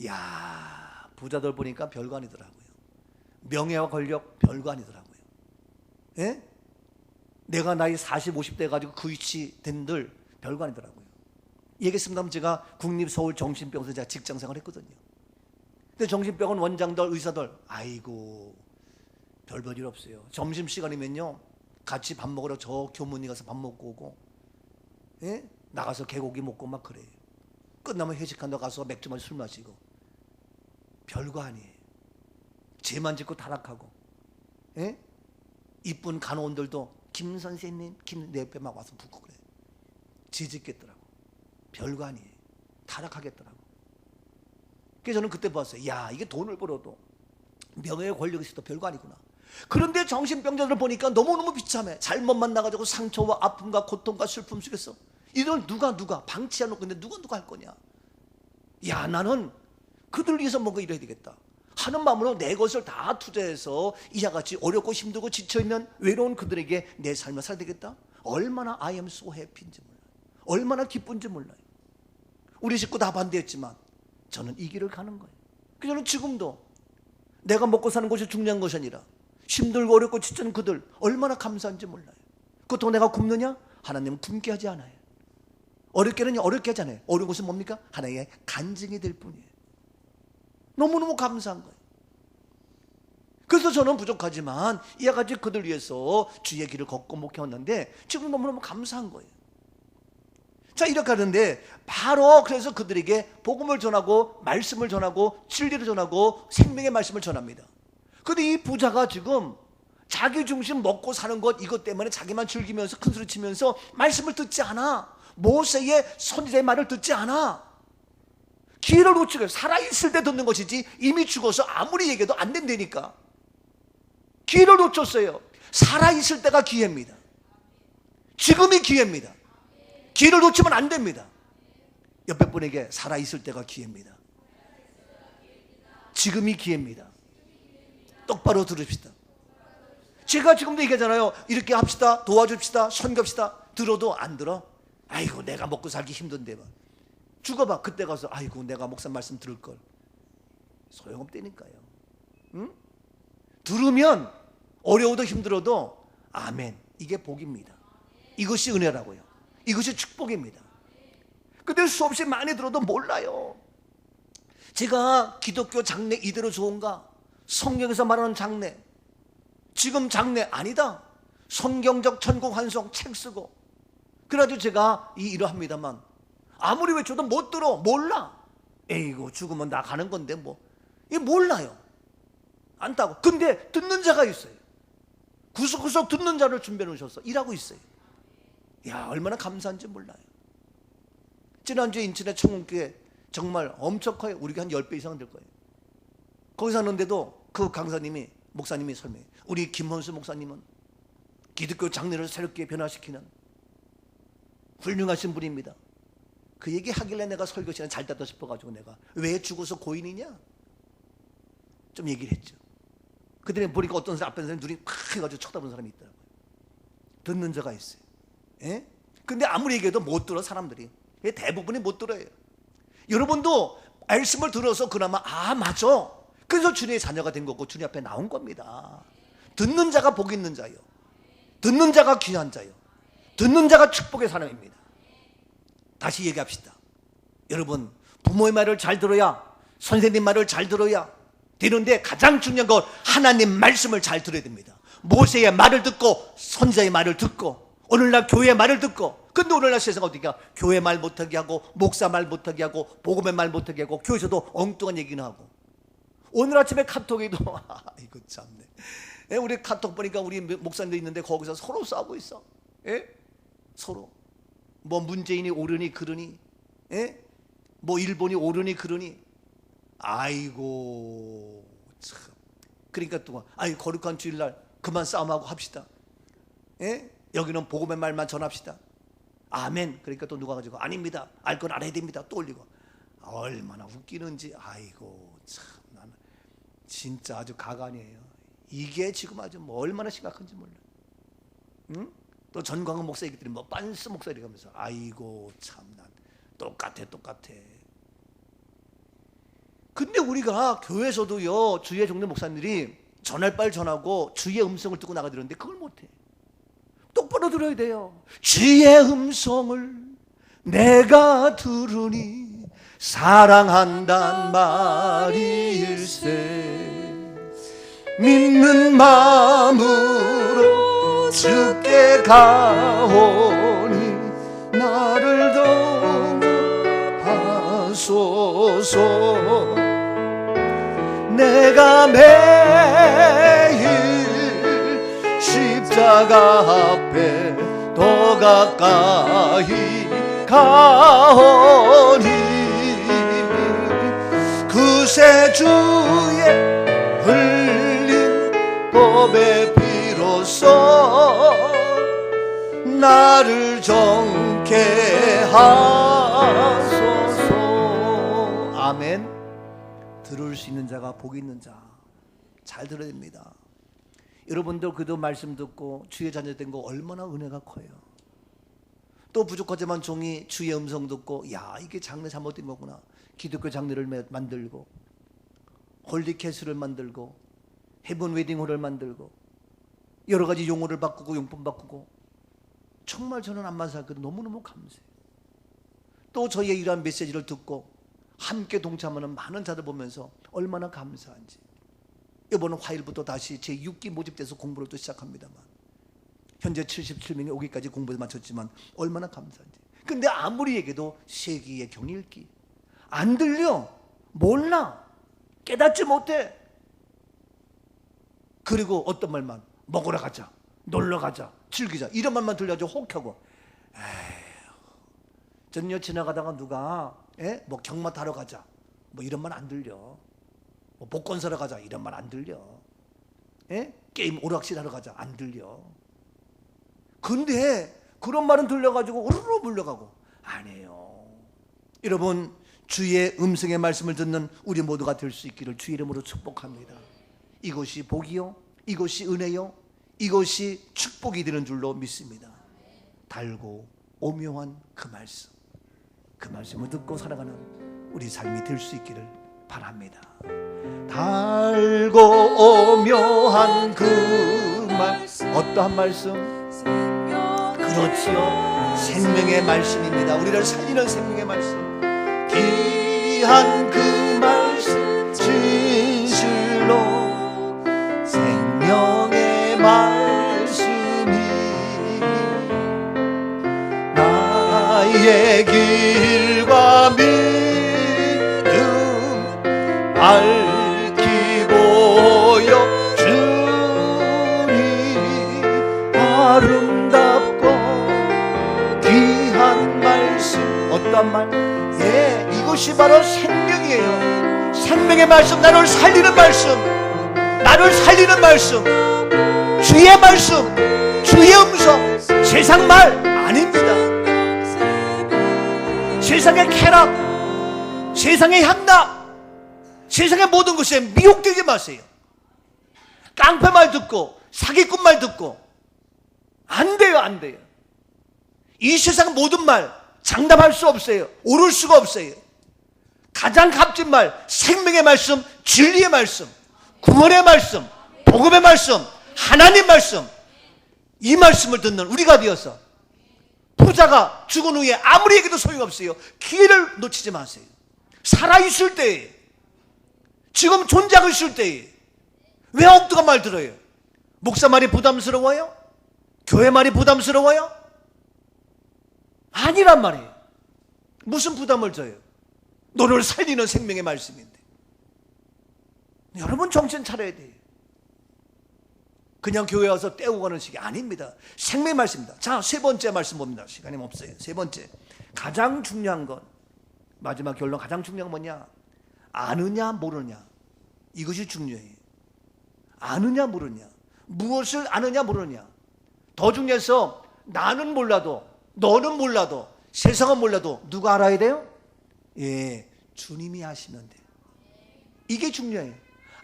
야 부자들 보니까 별거 아니더라고요. 명예와 권력 별거 아니더라고요. 내가 나이 40, 50대 가지고 그 위치 된들 별거 아니더라고요. 얘기했습니다. 제가 국립서울정신병원에서 제가 직장 생활 했거든요. 근데 정신병원 원장들, 의사들 아이고 별별 일 없어요. 점심시간이면요 같이 밥 먹으러 저 교문이 가서 밥 먹고 오고 나가서 개고기 먹고 막 그래요. 끝나면 회식한다 가서 맥주 마시고 술 마시고 별거 아니에요. 죄만 짓고 타락하고 이쁜 간호원들도 김 선생님 김 내 옆에 막 와서 붙고 그래요. 죄 짓겠더라고. 별거 아니에요. 타락하겠더라고. 그래서 저는 그때 봤어요. 야 이게 돈을 벌어도 명예의 권력이 있어도 별거 아니구나. 그런데 정신병자들을 보니까 너무너무 비참해. 잘못 만나가지고 상처와 아픔과 고통과 슬픔 속에서 이걸 누가 방치해놓고 있는데 누가 할 거냐. 야 나는 그들 위해서 뭔가 일해야 되겠다. 하는 마음으로 내 것을 다 투자해서 이와 같이 어렵고 힘들고 지쳐있는 외로운 그들에게 내 삶을 살아야 되겠다. 얼마나 I am so happy인지 몰라요. 얼마나 기쁜지 몰라요. 우리 식구 다 반대했지만 저는 이 길을 가는 거예요. 그래서 저는 지금도 내가 먹고 사는 것이 중요한 것이 아니라 힘들고 어렵고 지치는 그들 얼마나 감사한지 몰라요. 그것도 내가 굶느냐? 하나님은 굶게 하지 않아요. 어렵게는 어렵게 하잖아요. 어려운 것은 뭡니까? 하나의 간증이 될 뿐이에요. 너무너무 감사한 거예요. 그래서 저는 부족하지만 이와 같이 그들 위해서 주의 길을 걷고 목회했는데 지금 너무너무 감사한 거예요. 자, 이렇게 하는데 바로 그래서 그들에게 복음을 전하고 말씀을 전하고 진리를 전하고 생명의 말씀을 전합니다. 그런데 이 부자가 지금 자기 중심 먹고 사는 것 이것 때문에 자기만 즐기면서 큰소리 치면서 말씀을 듣지 않아. 모세의 선지자의 말을 듣지 않아. 기회를 놓치고 살아있을 때 듣는 것이지 이미 죽어서 아무리 얘기해도 안 된다니까. 기회를 놓쳤어요. 살아있을 때가 기회입니다. 지금이 기회입니다. 기회를 놓치면 안 됩니다. 옆에 분에게 살아있을 때가 기회입니다. 지금이 기회입니다. 똑바로 들읍시다. 제가 지금도 얘기하잖아요. 이렇게 합시다. 도와줍시다. 선교합시다. 들어도 안 들어. 아이고 내가 먹고 살기 힘든데 막. 죽어봐. 그때 가서 아이고 내가 목사 말씀 들을걸. 소용없다니까요. 응? 들으면 어려워도 힘들어도 아멘. 이게 복입니다. 이것이 은혜라고요. 이것이 축복입니다. 근데 수없이 많이 들어도 몰라요. 제가 기독교 장례 이대로 좋은가? 성경에서 말하는 장례 지금 장례 아니다. 성경적 천국 환송 책 쓰고 그래가지고 제가 이 일을 합니다만 아무리 외쳐도 못 들어. 몰라. 에이고 죽으면 나 가는 건데 뭐. 이 몰라요. 안다고. 근데 듣는 자가 있어요. 구석구석 듣는 자를 준비해 놓으셔서 일하고 있어요. 야, 얼마나 감사한지 몰라요. 지난주에 인천의 청운교회 정말 엄청 커요. 우리가 한 10배 이상 될 거예요. 거기 사는데도 그 강사님이 목사님이 설명해. 우리 김헌수 목사님은 기독교 장례를 새롭게 변화시키는 훌륭하신 분입니다. 그 얘기 하길래 내가 설교 시간에 잘 땄다 싶어가지고 내가 왜 죽어서 고인이냐? 좀 얘기를 했죠. 그들이 보니까 어떤 사람 앞에 사람이 눈이 팍 해가지고 쳐다보는 사람이 있더라고요. 듣는 자가 있어요. 예? 근데 아무리 얘기해도 못 들어 사람들이. 대부분이 못 들어요. 여러분도 말씀을 들어서 그나마 아 맞아. 그래서 주님의 자녀가 된 거고 주님 앞에 나온 겁니다. 듣는 자가 복 있는 자요. 듣는 자가 귀한 자요. 듣는 자가 축복의 사람입니다. 다시 얘기합시다. 여러분 부모의 말을 잘 들어야 선생님 말을 잘 들어야 되는데 가장 중요한 건 하나님 말씀을 잘 들어야 됩니다. 모세의 말을 듣고 선지자의 말을 듣고 오늘날 교회의 말을 듣고 근데 오늘날 세상 어디가 교회 말 못하게 하고 목사 말 못하게 하고 복음의 말 못하게 하고 교회에서도 엉뚱한 얘기는 하고 오늘 아침에 카톡에도 이거 참네. 우리 카톡 보니까 우리 목사님도 있는데 거기서 서로 싸우고 있어. 예? 서로 뭐 문재인이 오르니 그러니 뭐 일본이 오르니 그러니 아이고 참. 그러니까 또 아이 거룩한 주일날 그만 싸움하고 합시다. 여기는 복음의 말만 전합시다. 아멘. 그러니까 또 누가 가지고 아닙니다. 알 건 알아야 됩니다. 또 올리고 얼마나 웃기는지 아이고 참 나는 진짜 아주 가관이에요. 이게 지금 아주 뭐 얼마나 심각한지 몰라. 응? 또 전광훈 목사 얘기들이 뭐 빤스 목사 이러면서 아이고 참 난 똑같아. 근데 우리가 교회에서도요 주의 종교 목사님들이 전할 바를 전하고 주의 음성을 듣고 나가들었는데 그걸 못해. 똑바로 들어야 돼요. 주의 음성을 내가 들으니 사랑한단 말일세 믿는 마음으로 주께 가오니 나를 도와하소서 내가 매일 십자가 앞에 더 가까이 가오니 그새 주의 흘린 법의 피로써 나를 정케 하소서. 아멘. 들을 수 있는 자가 복이 있는 자. 잘 들어야 됩니다. 여러분들 그도 말씀 듣고 주의 자녀 된 거 얼마나 은혜가 커요. 또 부족하지만 종이 주의 음성 듣고 야 이게 장례 잘못된 거구나. 기독교 장례를 만들고 홀리캐슬을 만들고 헤븐 웨딩홀을 만들고 여러 가지 용어를 바꾸고 용품 바꾸고 정말 저는 안만 살거든 너무너무 감사해요. 또 저희의 이러한 메시지를 듣고 함께 동참하는 많은 자들 보면서 얼마나 감사한지. 이번 화요일부터 다시 제6기 모집돼서 공부를 또 시작합니다만 현재 77명이 오기까지 공부를 마쳤지만 얼마나 감사한지. 근데 아무리 얘기해도 세기의 경일기 안 들려, 몰라, 깨닫지 못해. 그리고 어떤 말만 먹으러 가자, 놀러 가자, 즐기자 이런 말만 들려가지고 혹하고 에휴, 전혀 지나가다가 누가 뭐 경마 타러 가자 뭐 이런 말 안 들려. 뭐 복권 사러 가자 이런 말 안 들려. 게임 오락실 하러 가자 안 들려. 근데 그런 말은 들려가지고 우르르 물려가고 안 해요. 여러분 주의 음성의 말씀을 듣는 우리 모두가 될 수 있기를 주의 이름으로 축복합니다. 이것이 복이요, 이것이 은혜요, 이것이 축복이 되는 줄로 믿습니다. 달고 오묘한 그 말씀을 듣고 살아가는 우리 삶이 될 수 있기를 바랍니다. 달고 오묘한 그 말씀, 어떠한 말씀? 그렇지요, 생명의 말씀입니다. 우리를 살리는 생명의 말씀, 귀한 그 말씀, 진실로 생명의 말씀이 나의 길과 믿음 밝히 보여 주니 아름답고 귀한 말씀. 어떤 말? 예, 이것이 바로 생명이에요. 생명의 말씀, 나를 살리는 말씀, 나를 살리는 말씀, 주의 말씀, 주의 음성. 세상 말 아닙니다. 세상의 쾌락, 세상의 향락, 세상의 모든 것에 미혹되지 마세요. 깡패 말 듣고 사기꾼 말 듣고 안 돼요, 안 돼요. 이 세상 모든 말 장담할 수 없어요. 오를 수가 없어요. 가장 값진 말, 생명의 말씀, 진리의 말씀, 구원의 말씀, 복음의 말씀, 하나님 말씀, 이 말씀을 듣는 우리가 되어서 부자가 죽은 후에 아무리 얘기도 소용없어요. 기회를 놓치지 마세요. 살아있을 때에, 지금 존재하고 있을 때에 왜 엉뚱한 말 들어요? 목사 말이 부담스러워요? 교회 말이 부담스러워요? 아니란 말이에요. 무슨 부담을 져요? 너를 살리는 생명의 말씀인데. 여러분 정신 차려야 돼요. 그냥 교회 와서 떼고 가는 식이 아닙니다. 생명의 말씀입니다. 자, 세 번째 말씀 봅니다. 시간이 없어요. 세 번째, 가장 중요한 건, 마지막 결론, 가장 중요한 건 뭐냐? 아느냐 모르냐. 이것이 중요해요. 아느냐 모르냐. 무엇을 아느냐 모르냐. 더 중요해서 나는 몰라도, 너는 몰라도, 세상은 몰라도 누가 알아야 돼요? 예, 주님이 아시면 돼요. 이게 중요해요.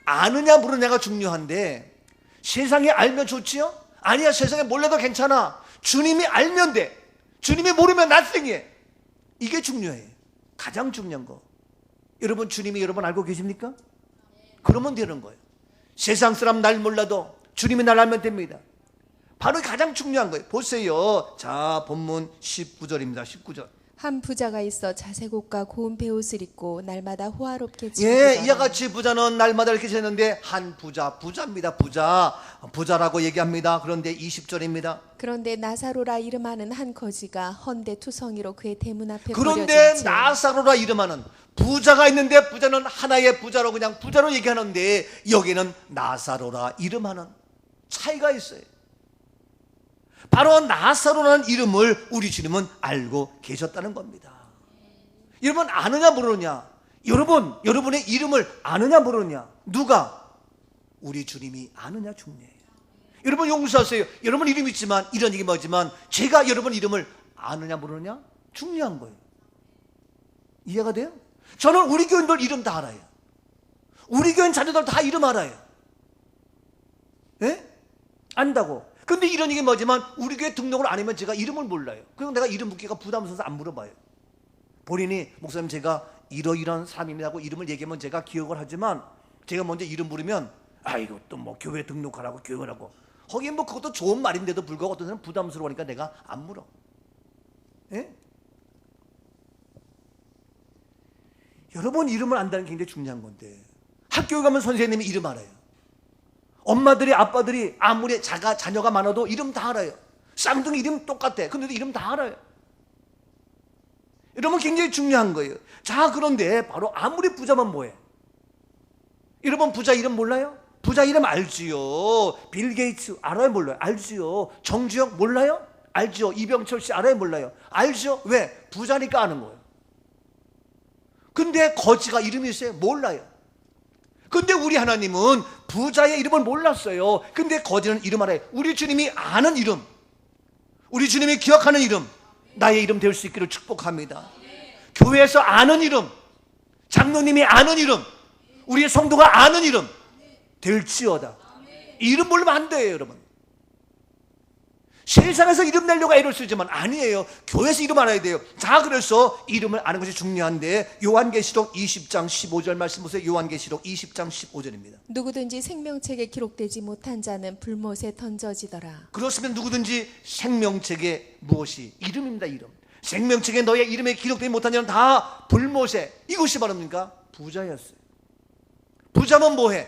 아느냐 모르냐가 중요한데, 세상에 알면 좋지요? 아니야, 세상에 몰라도 괜찮아. 주님이 알면 돼. 주님이 모르면 nothing이에요. 이게 중요해요. 가장 중요한 거. 여러분, 주님이 여러분 알고 계십니까? 그러면 되는 거예요. 세상 사람 날 몰라도 주님이 날 알면 됩니다. 바로 가장 중요한 거예요. 보세요. 자, 본문 19절입니다. 19절. 한 부자가 있어 자색옷과 고운 베옷을 입고 날마다 호화롭게 예, 지내더라. 이와 같이 부자는 날마다 이렇게 지냈는데 한 부자입니다. 부자라고 얘기합니다. 그런데 20절입니다. 그런데 나사로라 이름하는 한 거지가 헌데 투성이로 그의 대문 앞에 그런데 버려진 채 나사로라 이름하는 부자가 있는데, 부자는 하나의 부자로 그냥 부자로 얘기하는데 여기는 나사로라 이름하는 차이가 있어요. 바로 나사로라는 이름을 우리 주님은 알고 계셨다는 겁니다. 여러분, 아느냐 모르느냐? 여러분의 이름을 아느냐 모르느냐? 누가? 우리 주님이 아느냐 중요해요. 여러분 용서하세요. 여러분 이름 있지만, 이런 얘기 뭐지만, 제가 여러분 이름을 아느냐 모르느냐? 중요한 거예요. 이해가 돼요? 저는 우리 교인들 이름 다 알아요. 우리 교회 자녀들 다 이름 알아요. 예? 안다고. 근데 이런 얘기 뭐지만 우리 교회 등록을 안 하면 제가 이름을 몰라요. 그럼 내가 이름 묻기가 부담스러워서 안 물어봐요. 본인이 목사님 제가 이러이러한 사람입니다 하고 이름을 얘기하면 제가 기억을 하지만 제가 먼저 이름 부르면 아이고 또 뭐 교회 등록하라고 교육을 하고 거기에 뭐 그것도 좋은 말인데도 불구하고 어떤 사람은 부담스러우니까 내가 안 물어. 예? 여러분 이름을 안다는 게 굉장히 중요한 건데 학교에 가면 선생님이 이름 알아요. 엄마들이 아빠들이 아무리 자녀가 많아도 이름 다 알아요. 쌍둥이 이름 똑같아. 근데도 이름 다 알아요. 여러분 굉장히 중요한 거예요. 자 그런데 바로 아무리 부자면 뭐해? 여러분 부자 이름 몰라요? 부자 이름 알지요. 빌 게이츠 알아요 몰라요? 알지요. 정주영 몰라요? 알지요. 이병철 씨 알아요 몰라요? 알죠. 왜? 부자니까 아는 거예요. 근데 거지가 이름이 있어요? 몰라요. 근데 우리 하나님은 부자의 이름을 몰랐어요. 근데 거지는 이름 알아요. 우리 주님이 아는 이름, 우리 주님이 기억하는 이름, 나의 이름 될 수 있기를 축복합니다. 교회에서 아는 이름, 장로님이 아는 이름, 우리 성도가 아는 이름 될지어다. 이름 모르면 안 돼요 여러분. 세상에서 이름 내려고 애를 쓰지만 아니에요. 교회에서 이름 알아야 돼요. 자 그래서 이름을 아는 것이 중요한데 요한계시록 20장 15절 말씀 보세요. 요한계시록 20장 15절입니다. 누구든지 생명책에 기록되지 못한 자는 불못에 던져지더라. 그렇으면 누구든지 생명책에 무엇이 이름입니다. 이름. 생명책에 너의 이름에 기록되지 못한 자는 다 불못에. 이것이 바로 뭡니까? 부자였어요. 부자면 뭐해?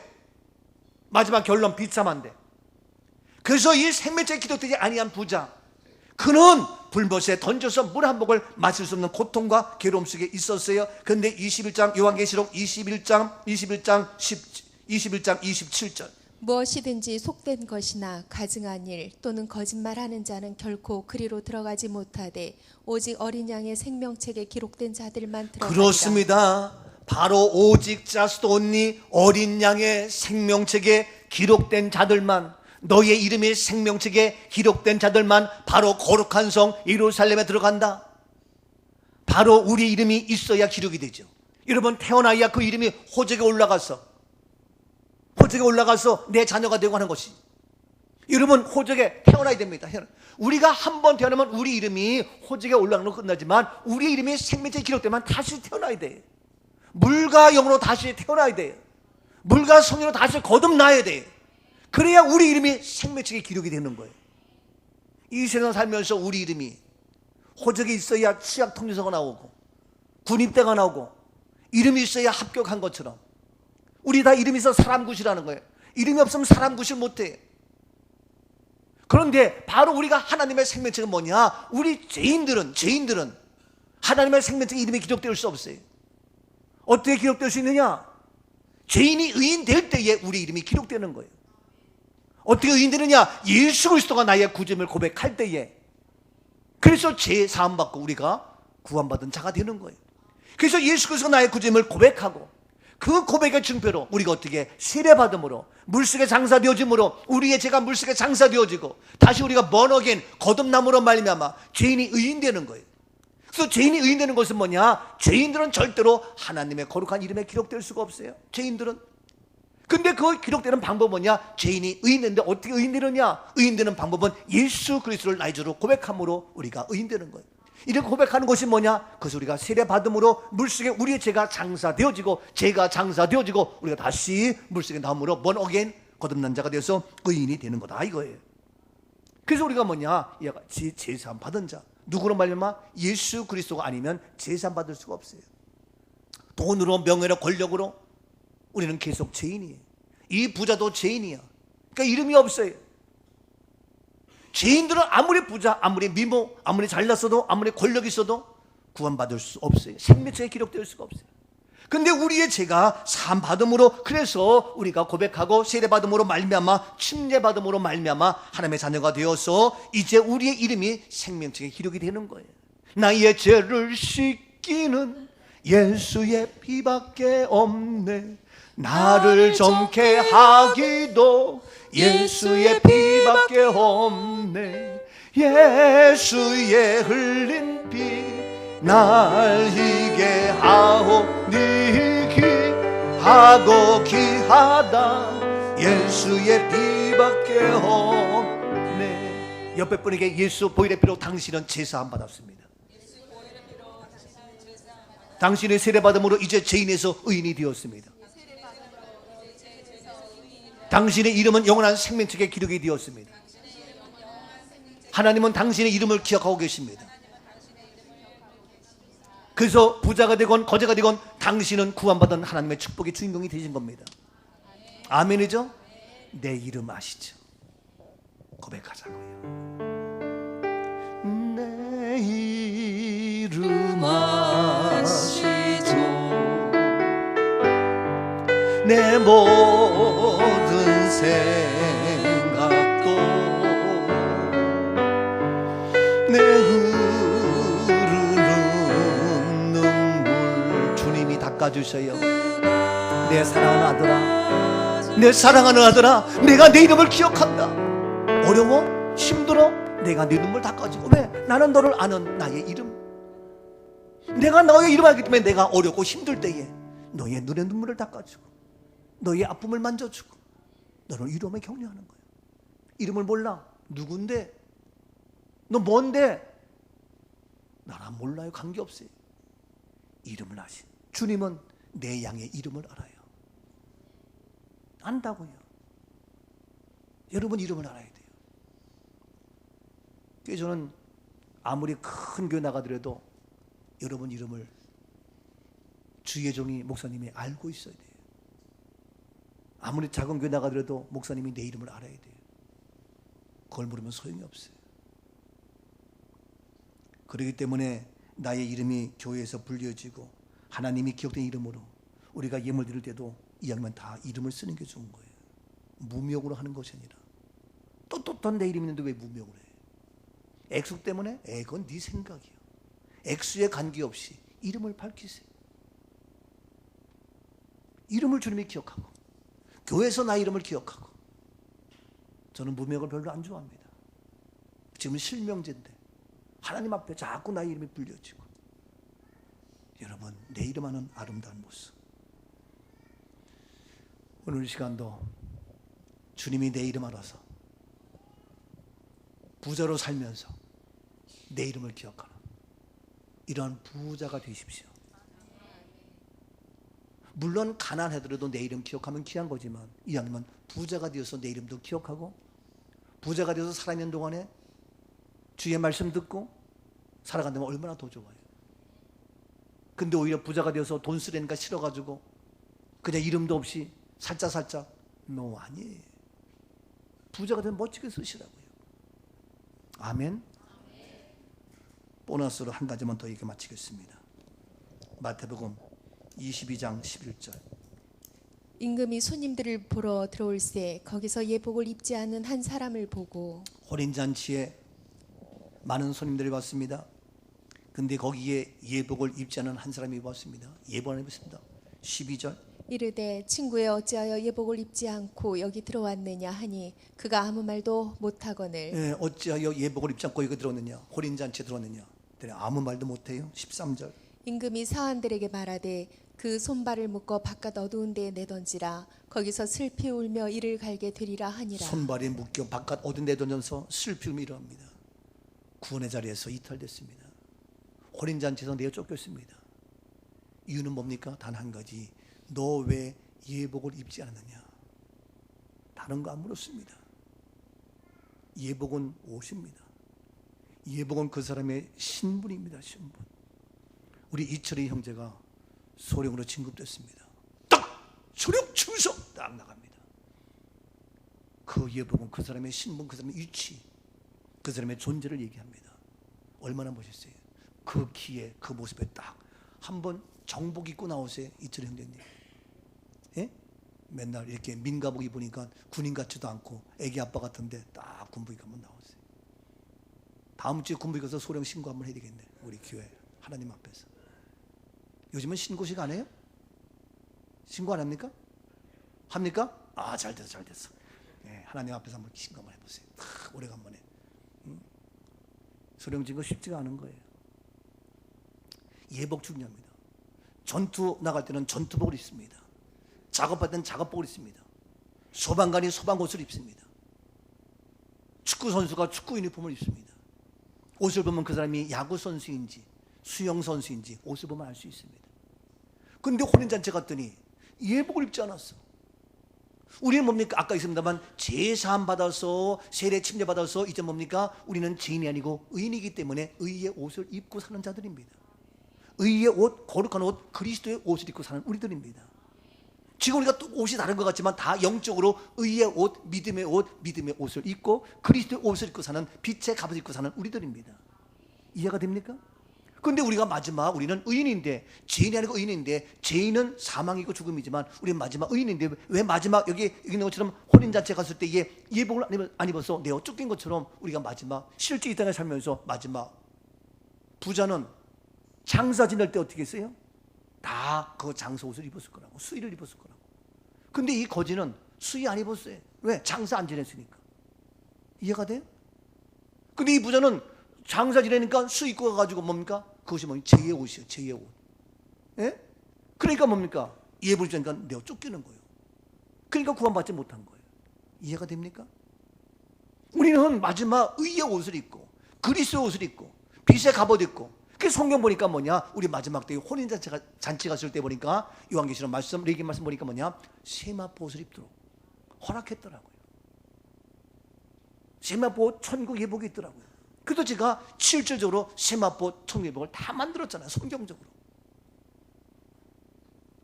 마지막 결론 비참한데. 그래서 이 생명책에 기록되지 아니한 부자, 그는 불못에 던져서 물 한 모금을 마실 수 없는 고통과 괴로움 속에 있었어요. 그런데 21장 요한계시록 21장 27절 무엇이든지 속된 것이나 가증한 일 또는 거짓말하는 자는 결코 그리로 들어가지 못하되 오직 어린 양의 생명책에 기록된 자들만 들어가리라. 그렇습니다. 바로 오직 just only 어린 양의 생명책에 기록된 자들만, 너의 이름이 생명책에 기록된 자들만 바로 거룩한 성 예루살렘에 들어간다. 바로 우리 이름이 있어야 기록이 되죠. 여러분 태어나야 그 이름이 호적에 올라가서 내 자녀가 되고 하는 것이, 여러분 호적에 태어나야 됩니다. 우리가 한 번 태어나면 우리 이름이 호적에 올라가는 건 끝나지만 우리 이름이 생명책에 기록되면 다시 태어나야 돼요. 물과 영으로 다시 태어나야 돼요. 물과 성령으로 다시 거듭나야 돼요. 그래야 우리 이름이 생명책에 기록이 되는 거예요. 이 세상 살면서 우리 이름이 호적에 있어야 치약 통지서가 나오고 군입대가 나오고 이름이 있어야 합격한 것처럼 우리 다 이름이 있어 사람 구실하는 거예요. 이름이 없으면 사람 구실 못해. 그런데 바로 우리가 하나님의 생명책은 뭐냐? 우리 죄인들은 하나님의 생명책에 이름이 기록될 수 없어요. 어떻게 기록될 수 있느냐? 죄인이 의인 될 때에 우리 이름이 기록되는 거예요. 어떻게 의인되느냐? 예수 그리스도가 나의 구점을 고백할 때에. 그래서 죄 사함 받고 우리가 구원받은 자가 되는 거예요. 그래서 예수 그리스도가 나의 구점을 고백하고 그 고백의 증표로 우리가 어떻게 세례받음으로 물속에 장사되어짐으로 우리의 죄가 물속에 장사되어지고 다시 우리가 born again 거듭남으로 말미암아 죄인이 의인되는 거예요. 그래서 죄인이 의인되는 것은 뭐냐? 죄인들은 절대로 하나님의 거룩한 이름에 기록될 수가 없어요. 죄인들은. 근데 그 기록되는 방법은 뭐냐? 죄인이 의인되는데 어떻게 의인되느냐? 의인되는 방법은 예수 그리스도를 나의 주로 고백함으로 우리가 의인되는 거예요. 이렇게 고백하는 것이 뭐냐? 그래서 우리가 세례받음으로 물속에 우리의 죄가 장사되어지고 죄가 장사되어지고 우리가 다시 물속에 나옴으로 born again 거듭난 자가 되어서 의인이 되는 거다 이거예요. 그래서 우리가 뭐냐? 얘가 제사함 받은 자. 누구로 말미암아? 예수 그리스도가 아니면 제사함 받을 수가 없어요. 돈으로 명예로 권력으로 우리는 계속 죄인이에요. 이 부자도 죄인이야. 그러니까 이름이 없어요. 죄인들은 아무리 부자, 아무리 미모, 아무리 잘났어도, 아무리 권력이 있어도 구원받을 수 없어요. 생명책에 기록될 수가 없어요. 근데 우리의 죄가 사함 받음으로, 그래서 우리가 고백하고 세례받음으로 말미암아 침례받음으로 말미암아 하나님의 자녀가 되어서 이제 우리의 이름이 생명책에 기록이 되는 거예요. 나의 죄를 씻기는 예수의 피밖에 없네. 나를 정케 하기도 예수의 피밖에 없네. 예수의 흘린 피 날 희게 하오니 하고 귀하다 예수의 피밖에 없네. 옆에 분에게 예수 보혈의 피로 당신은 제사함 받았습니다. 당신의 세례받음으로 이제 죄인에서 의인이 되었습니다. 당신의 이름은 영원한 생명책에 기록이 되었습니다. 하나님은 당신의 이름을 기억하고 계십니다. 그래서 부자가 되건 거지가 되건 당신은 구원받은 하나님의 축복의 주인공이 되신 겁니다. 아멘이죠? 내 이름 아시죠? 고백하자고요. 내 이름 아시죠? 내 모든 생각도 내 흐르는 눈물 주님이 닦아주셔요. 내 사랑하는 아들아, 내 사랑하는 아들아, 내가 내 이름을 기억한다. 어려워? 힘들어? 내가 네 눈물 닦아주고. 왜? 나는 너를 아는 나의 이름. 내가 너의 이름을 알기 때문에 내가 어렵고 힘들 때에 너의 눈에 눈물을 닦아주고 너의 아픔을 만져주고 너를 이름에 격려하는 거예요. 이름을 몰라? 누군데? 너 뭔데? 나랑 몰라요. 관계없어요. 이름을 아신 주님은 내 양의 이름을 알아요. 안다고요. 여러분 이름을 알아야 돼요. 그래서 저는 아무리 큰 교회 나가더라도 여러분 이름을 주의 종이 목사님이 알고 있어야 돼요. 아무리 작은 교회 나가더라도 목사님이 내 이름을 알아야 돼요. 그걸 모르면 소용이 없어요. 그렇기 때문에 나의 이름이 교회에서 불려지고 하나님이 기억된 이름으로 우리가 예물 드릴 때도 이왕이면 다 이름을 쓰는 게 좋은 거예요. 무명으로 하는 것이 아니라. 또 내 이름이 있는데 왜 무명으로 해? 액수 때문에? 그건 네 생각이야. 액수에 관계없이 이름을 밝히세요. 이름을 주님이 기억하고 교회에서 나의 이름을 기억하고. 저는 무명을 별로 안 좋아합니다. 지금은 실명제인데 하나님 앞에 자꾸 나의 이름이 불려지고. 여러분 내 이름 하는 아름다운 모습. 오늘 시간도 주님이 내 이름 알아서 부자로 살면서 내 이름을 기억하는 이러한 부자가 되십시오. 물론 가난하더라도 내 이름 기억하면 귀한 거지만 이왕이면 부자가 되어서 내 이름도 기억하고 부자가 되어서 살아있는 동안에 주의 말씀 듣고 살아간다면 얼마나 더 좋아요. 근데 오히려 부자가 되어서 돈 쓰려니까 싫어가지고 그냥 이름도 없이 살짝 아니에요. 부자가 되면 멋지게 쓰시라고요. 아멘. 보너스로 한 가지만 더 얘기 마치겠습니다. 마태복음 22장 11절. 임금이 손님들을 보러 들어올세 거기서 예복을 입지 않은 한 사람을 보고. 혼인잔치에 많은 손님들이 왔습니다. 근데 거기에 예복을 입지 않은 한 사람이 왔습니다. 예복 안 입었습니다. 12절. 이르되 친구에 어찌하여 예복을 입지 않고 여기 들어왔느냐 하니 그가 아무 말도 못하거늘. 어찌하여 예복을 입지 않고 여기 들어왔느냐, 혼인잔치에 들어왔느냐. 아무 말도 못해요. 13절. 임금이 사환들에게 말하되 그 손발을 묶어 바깥 어두운 데에 내던지라. 거기서 슬피 울며 이를 갈게 되리라 하니라. 손발이 묶여 바깥 어두운 데 던져서 슬피 울며 이러합니다. 구원의 자리에서 이탈됐습니다. 혼인잔치에서 내어 쫓겼습니다. 이유는 뭡니까? 단 한 가지. 너 왜 예복을 입지 않느냐? 다른 거 안 물었습니다. 예복은 옷입니다. 예복은 그 사람의 신분입니다. 신분. 우리 이철희 형제가 소령으로 진급됐습니다. 딱! 소령 충성! 딱 나갑니다. 그 예복은 그 사람의 신분, 그 사람의 위치, 그 사람의 존재를 얘기합니다. 얼마나 멋있어요. 그 키에 그 모습에 딱 한번 정복 입고 나오세요. 이철희 형제님. 예? 맨날 이렇게 민가복 입으니까 군인 같지도 않고 애기 아빠 같은데 딱 군복 입고 한번 나오세요. 다음 주에 군복 입어서 소령 신고 한번 해야 되겠네. 우리 교회 하나님 앞에서. 요즘은 신고식 안 해요? 신고 안 합니까? 합니까? 아, 잘 됐어, 잘 됐어. 예, 하나님 앞에서 한번 신고 한번 해보세요. 오래간만에. 소령 진거 쉽지가 않은 거예요. 예복 중요합니다. 전투 나갈 때는 전투복을 입습니다. 작업할 때는 작업복을 입습니다. 소방관이 소방옷을 입습니다. 축구 선수가 축구 유니폼을 입습니다. 옷을 보면 그 사람이 야구 선수인지 수영 선수인지 옷을 보면 알 수 있습니다. 그런데 혼인잔치 갔더니 예복을 입지 않았어. 우리는 뭡니까? 아까 있습니다만 제사함 받아서 세례 침례 받아서 이제 뭡니까? 우리는 죄인이 아니고 의인이기 때문에 의의 옷을 입고 사는 자들입니다. 의의 옷, 거룩한 옷, 그리스도의 옷을 입고 사는 우리들입니다. 지금 우리가 또 옷이 다른 것 같지만 다 영적으로 의의 옷, 믿음의 옷을 입고 그리스도의 옷을 입고 사는 빛의 갑옷을 입고 사는 우리들입니다. 이해가 됩니까? 그런데 우리가 마지막 우리는 의인인데 죄인이 아니고 의인인데 죄인은 사망이고 죽음이지만 우리는 마지막 의인인데 왜 마지막 여기 있는 것처럼 혼인잔치에 갔을 때 예복을 안 입어서 내어 쫓긴 것처럼 우리가 마지막 실제 이 땅에 살면서 마지막 부자는 장사 지낼 때 어떻게 했어요? 다 그 장사 옷을 입었을 거라고 수의를 입었을 거라고. 근데 이 거지는 수의 안 입었어요. 왜? 장사 안 지냈으니까. 이해가 돼요? 근데 이 부자는 장사 지내니까 수 입고 가가지고 뭡니까? 그것이 뭐냐? 제2의 옷이에요. 제2의 옷. 예? 그러니까 뭡니까? 예불 주니까 내어 쫓기는 거예요. 그러니까 구원받지 못한 거예요. 이해가 됩니까? 우리는 마지막 의의 옷을 입고 그리스도의 옷을 입고 빛의 갑옷 입고 그 성경 보니까 뭐냐? 우리 마지막 때 잔치 갔을 때 보니까 요한계시록 말씀, 레위기 말씀 보니까 뭐냐? 세마포 옷을 입도록 허락했더라고요. 세마포 천국 예복이 있더라고요. 그래서 제가 실질적으로 세마포 천국 예복을 다 만들었잖아요. 성경적으로.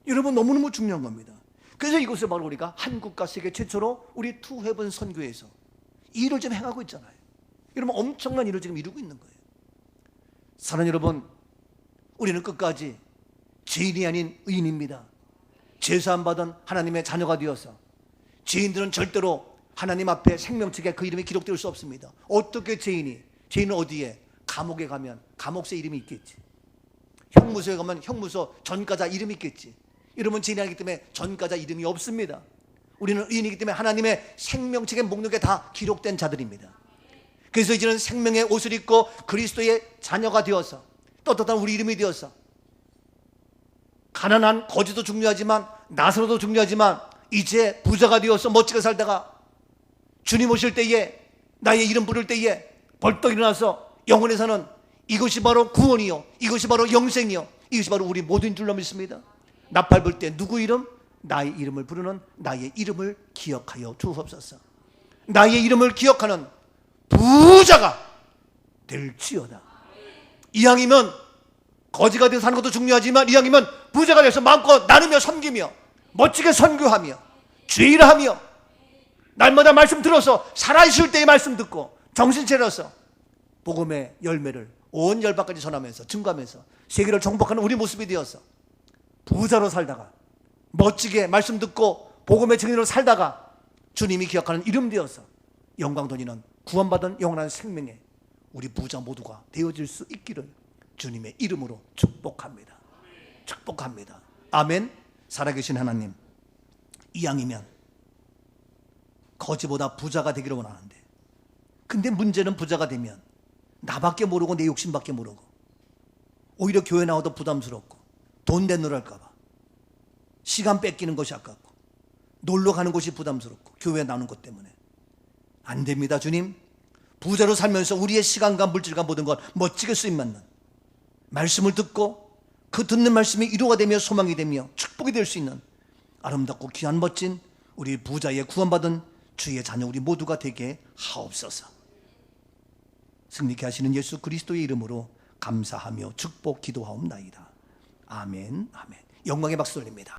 여러분 너무너무 중요한 겁니다. 그래서 이것을 바로 우리가 한국과 세계 최초로 우리 투헤븐 선교에서 이 일을 좀 행하고 있잖아요. 여러분 엄청난 일을 지금 이루고 있는 거예요. 사랑하는 여러분, 우리는 끝까지 죄인이 아닌 의인입니다. 제사함 받은 하나님의 자녀가 되어서 죄인들은 절대로 하나님 앞에 생명책에 그 이름이 기록될 수 없습니다. 어떻게 죄인은 어디에? 감옥에 가면 감옥새 이름이 있겠지. 형무소에 가면 형무소 전과자 이름이 있겠지. 여러분 죄인이 아니기 때문에 전과자 이름이 없습니다. 우리는 의인이기 때문에 하나님의 생명책의 목록에 다 기록된 자들입니다. 그래서 이제는 생명의 옷을 입고 그리스도의 자녀가 되어서 떳떳한 우리 이름이 되어서 가난한 거지도 중요하지만 나사로도 중요하지만 이제 부자가 되어서 멋지게 살다가 주님 오실 때에 나의 이름 부를 때에 벌떡 일어나서 영혼에 사는 이것이 바로 구원이요, 이것이 바로 영생이요, 이것이 바로 우리 모두인 줄로 믿습니다. 나팔 불 때 누구 이름? 나의 이름을 부르는 나의 이름을 기억하여 주옵소서. 나의 이름을 기억하는 부자가 될지어다. 이왕이면 거지가 되어 사는 것도 중요하지만 이왕이면 부자가 돼서 마음껏 나누며 섬기며 멋지게 선교하며 죄일하며 날마다 말씀 들어서 살아있을 때의 말씀 듣고 정신 차려서 복음의 열매를 온 열방까지 전하면서 증거하면서 세계를 정복하는 우리 모습이 되어서 부자로 살다가 멋지게 말씀 듣고 복음의 증인으로 살다가 주님이 기억하는 이름 되어서 영광 돌리는 구원받은 영원한 생명에 우리 부자 모두가 되어질 수 있기를 주님의 이름으로 축복합니다. 축복합니다. 아멘. 살아계신 하나님, 이왕이면 거지보다 부자가 되기를 원하는데, 근데 문제는 부자가 되면 나밖에 모르고 내 욕심밖에 모르고 오히려 교회 나와도 부담스럽고 돈 내놓을까 봐 시간 뺏기는 것이 아깝고 놀러 가는 것이 부담스럽고 교회 나오는 것 때문에 안 됩니다. 주님, 부자로 살면서 우리의 시간과 물질과 모든 것 멋지게 쓰임받는 말씀을 듣고 그 듣는 말씀이 위로가 되며 소망이 되며 축복이 될 수 있는 아름답고 귀한 멋진 우리 부자의 구원받은 주의 자녀 우리 모두가 되게 하옵소서. 승리케 하시는 예수 그리스도의 이름으로 감사하며 축복 기도하옵나이다. 아멘. 아멘. 영광의 박수 돌립니다.